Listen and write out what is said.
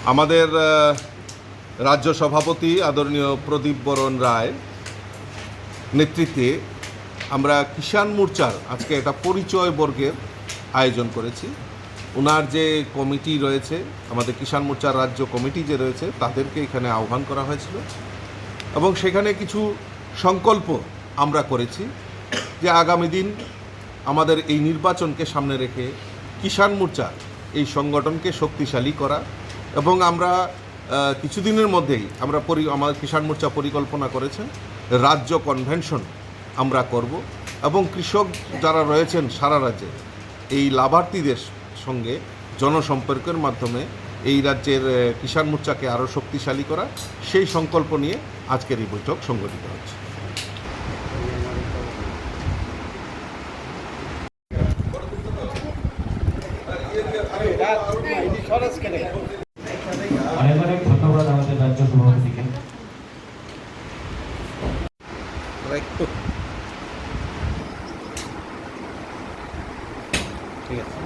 আমাদের রাজ্য সভাপতি আদরণীয় প্রদীপ বরণ রায় নেতৃত্বে আমরা কিষাণ মোর্চার আজকে একটা পরিচয় বর্গের আয়োজন করেছি। ওনার যে কমিটি রয়েছে, আমাদের কিষাণ মোর্চার রাজ্য কমিটি যে রয়েছে, তাদেরকে এখানে আহ্বান করা হয়েছিল এবং সেখানে কিছু সংকল্প আমরা করেছি যে আগামী দিন আমাদের এই নির্বাচনকে সামনে রেখে কিষাণ মোর্চা এই সংগঠনকে শক্তিশালী করা এবং আমরা কিছুদিনের মধ্যেই আমাদের কিষাণ মোর্চা পরিকল্পনা করেছেন রাজ্য কনভেনশন আমরা করব এবং কৃষক যারা রয়েছেন সারা রাজ্যে এই লাভার্থীদের সঙ্গে জনসম্পর্কের মাধ্যমে এই রাজ্যের কিষাণ মোর্চাকে আরও শক্তিশালী করা, সেই সংকল্প নিয়ে আজকের এই বৈঠক সংগঠিত হচ্ছে। অনেক ধন্যবাদ আমাদের রাজ্য সভাপতিকে। ঠিক আছে।